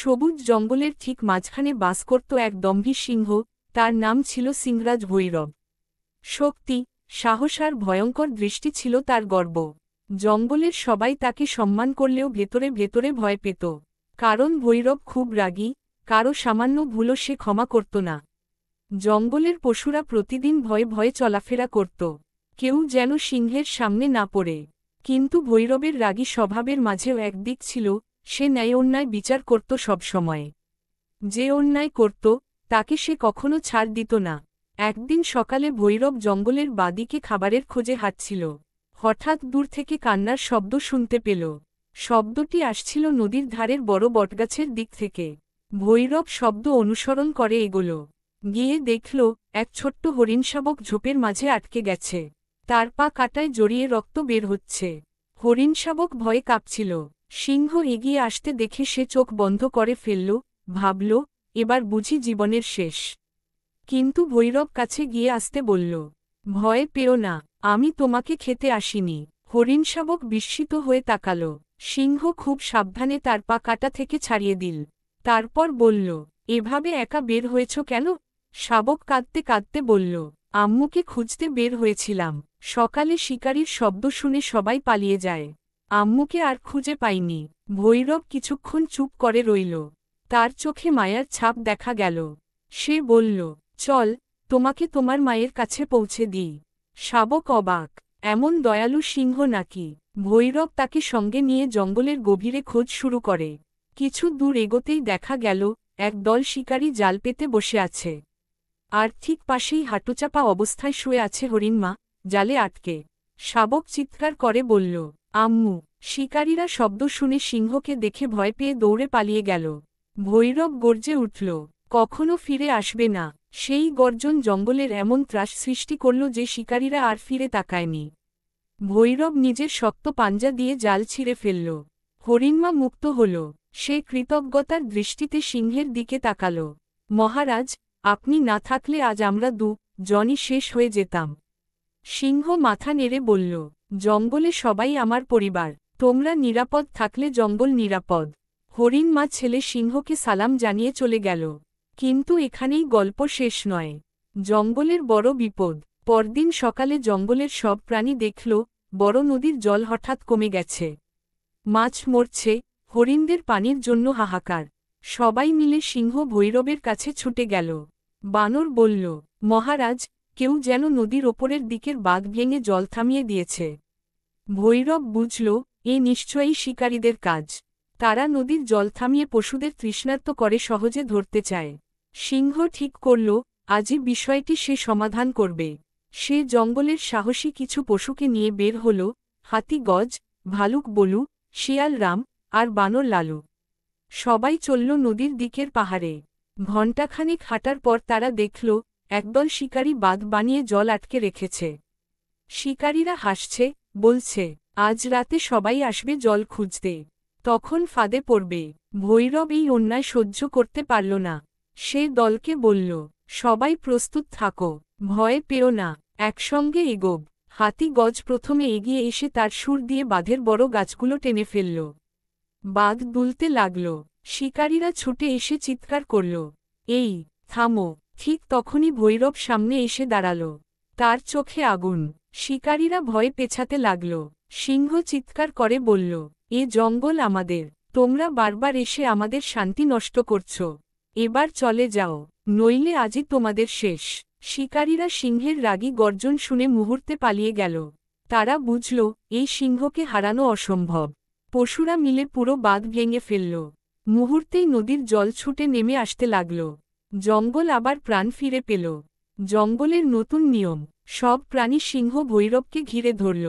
সবুজ জঙ্গলের ঠিক মাঝখানে বাস করত এক দম্ভী সিংহ, তার নাম ছিল সিংহরাজ ভৈরব। শক্তি, সাহস আর ভয়ঙ্কর দৃষ্টি ছিল তার গর্ব। জঙ্গলের সবাই তাকে সম্মান করলেও ভেতরে ভেতরে ভয় পেত, কারণ ভৈরব খুব রাগী, কারো সামান্য ভুলও সে ক্ষমা করত না। জঙ্গলের পশুরা প্রতিদিন ভয়ে ভয়ে চলাফেরা করত, কেউ যেন সিংহের সামনে না পড়ে। কিন্তু ভৈরবের রাগী স্বভাবের মাঝেও একদিক ছিল, সে ন্যায় অন্যায় বিচার করত সবসময়। যে অন্যায় করত তাকে সে কখনো ছাড় দিত না। একদিন সকালে ভৈরব জঙ্গলের বাদিকে খাবারের খোঁজে হাঁটছিল। হঠাৎ দূর থেকে কান্নার শব্দ শুনতে পেল। শব্দটি আসছিল নদীর ধারের বড় বটগাছের দিক থেকে। ভৈরব শব্দ অনুসরণ করে এগোল। গিয়ে দেখল এক ছোট্ট হরিণশাবক ঝোপের মাঝে আটকে গেছে। তার পা কাটায় জড়িয়ে রক্ত বের হচ্ছে। হরিণশাবক ভয়ে কাঁপছিল। সিংহ এগিয়ে আসতে দেখে সে চোখ বন্ধ করে ফেলল, ভাবল, এবার বুঝি জীবনের শেষ। কিন্তু ভৈরব কাছে গিয়ে আসতে বলল, ভয় পেও না, আমি তোমাকে খেতে আসিনি। হরিণশাবক বিস্মিত হয়ে তাকাল। সিংহ খুব সাবধানে তার পা কাটা থেকে ছাড়িয়ে দিল। তারপর বলল, এভাবে একা বের হয়েছ কেন? শাবক কাঁদতে কাঁদতে বলল, আম্মুকে খুঁজতে বের হয়েছিলাম। সকালে শিকারির শব্দ শুনে সবাই পালিয়ে যায়। আম্মুকে আর খুঁজে পাইনি। ভৈরব কিছুক্ষণ চুপ করে রইল। তার চোখে মায়ার ছাপ দেখা গেল। সে বলল, চল, তোমাকে তোমার মায়ের কাছে পৌঁছে দিই। শাবক অবাক, এমন দয়ালু সিংহ নাকি? ভৈরব তাকে সঙ্গে নিয়ে জঙ্গলের গভীরে খোঁজ শুরু করে। কিছু দূর এগোতেই দেখা গেল এক দল শিকারী জাল পেতে বসে আছে। আর ঠিক পাশেই হাঁটুচাপা অবস্থায় শুয়ে আছে হরিণমা, জালে আটকে। শাবক চিৎকার করে বলল, আম্মু! শিকারীরা শব্দ শুনে সিংহকে দেখে ভয় পেয়ে দৌড়ে পালিয়ে গেল। ভৈরব গর্জে উঠল, কখনো ফিরে আসবে না। সেই গর্জন জঙ্গলের এমন ত্রাস সৃষ্টি করল যে শিকারীরা আর ফিরে তাকায়নি। ভৈরব নিজের শক্ত পাঞ্জা দিয়ে জাল ছিঁড়ে ফেলল। হরিণমা মুক্ত হল। সে কৃতজ্ঞতার দৃষ্টিতে সিংহের দিকে তাকাল। মহারাজ, আপনি না থাকলে আজ আমরা জনই শেষ হয়ে যেতাম। সিংহ মাথা নেড়ে বলল, জঙ্গলে সবাই আমার পরিবার। তোমরা নিরাপদ থাকলে জঙ্গল নিরাপদ। হরিণমা ছেলে সিংহকে সালাম জানিয়ে চলে গেল। কিন্তু এখানেই গল্প শেষ নয়। জঙ্গলের বড় বিপদ। পরদিন সকালে জঙ্গলের সব প্রাণী দেখল বড় নদীর জল হঠাৎ কমে গেছে। মাছ মরছে, হরিণদের পানির জন্য হাহাকার। সবাই মিলে সিংহ ভৈরবের কাছে ছুটে গেল। বানর বলল, মহারাজ, কেউ যেন নদীর ওপরের দিকের বাঁধ ভেঙে জল থামিয়ে দিয়েছে। ভৈরব বুঝল, এ নিশ্চয়ই শিকারীদের কাজ। তারা নদীর জল থামিয়ে পশুদের তৃষ্ণার্ত করে সহজে ধরতে চায়। সিংহ ঠিক করল, আজই বিষয়টি সে সমাধান করবে। সে জঙ্গলের সাহসী কিছু পশুকে নিয়ে বের হল, হাতি গজ, ভালুক বলু, শিয়াল রাম, আর বানর লালু। সবাই চলল নদীর দিকের পাহাড়ে। ঘণ্টাখানেক হাঁটার পর তারা দেখল একদল শিকারী বাঁধ বানিয়ে জল আটকে রেখেছে। শিকারীরা হাসছে, বলছে, আজ রাতে সবাই আসবে জল খুঁজতে, তখন ফাঁদে পড়বে। ভৈরব এই অন্যায় সহ্য করতে পারল না। সে দলকে বলল, সবাই প্রস্তুত থাকো, ভয় পেও না, একসঙ্গে এগোব। হাতি গজ প্রথমে এগিয়ে এসে তার সুর দিয়ে বাঁধের বড় গাছগুলো টেনে ফেলল। বাঁধ দুলতে লাগল। শিকারীরা ছুটে এসে চিৎকার করল, এই, থামো! ঠিক তখনই ভৈরব সামনে এসে দাঁড়াল। তার চোখে আগুন। শিকারীরা ভয়ে পেছাতে লাগল। সিংহ চিৎকার করে বলল, এ জঙ্গল আমাদের। তোমরা বারবার এসে আমাদের শান্তি নষ্ট করছ। এবার চলে যাও, নইলে আজই তোমাদের শেষ। শিকারীরা সিংহের রাগী গর্জন শুনে মুহূর্তে পালিয়ে গেল। তারা বুঝল, এই সিংহকে হারানো অসম্ভব। পশুরা মিলে পুরো বাঁধ ভেঙে ফেলল। মুহূর্তেই নদীর জল ছুটে নেমে আসতে লাগল। জঙ্গল আবার প্রাণ ফিরে পেল। জঙ্গলের নতুন নিয়ম। সব প্রাণী সিংহ ভৈরবকে ঘিরে ধরল।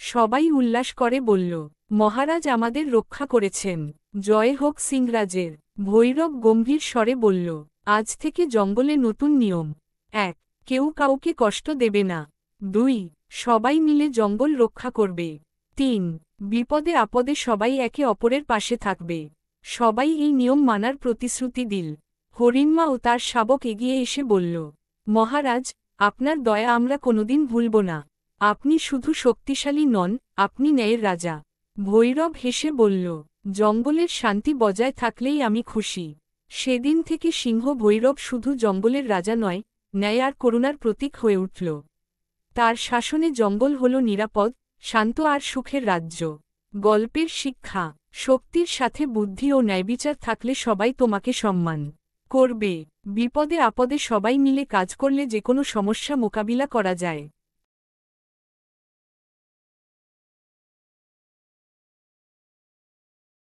সবাই উল্লাস করে বলল, মহারাজ আমাদের রক্ষা করেছেন, জয় হোক সিংহরাজের। ভৈরব গম্ভীর স্বরে বলল, আজ থেকে জঙ্গলে নতুন নিয়ম। 1. কেউ কাউকে কষ্ট দেবে না। 2. সবাই মিলে জঙ্গল রক্ষা করবে। 3. বিপদে আপদে সবাই একে অপরের পাশে থাকবে। সবাই এই নিয়ম মানার প্রতিশ্রুতি দিল। হরিণমা ও তার শাবক এগিয়ে এসে বলল, মহারাজ, আপনার দয়া আমরা কোনোদিন ভুলব না। আপনি শুধু শক্তিশালী নন, আপনি ন্যায়ের রাজা। ভৈরব হেসে বলল, জঙ্গলের শান্তি বজায় থাকলেই আমি খুশি। সেদিন থেকে সিংহ ভৈরব শুধু জঙ্গলের রাজা নয়, ন্যায় আর করুণার প্রতীক হয়ে উঠল। তার শাসনে জঙ্গল হল নিরাপদ, শান্ত আর সুখের রাজ্য। গল্পের শিক্ষা: শক্তির সাথে বুদ্ধি ও ন্যায়বিচার থাকলে সবাই তোমাকে সম্মান করবে। বিপদে আপদে সবাই মিলে কাজ করলে যেকোনো সমস্যা মোকাবিলা করা যায়।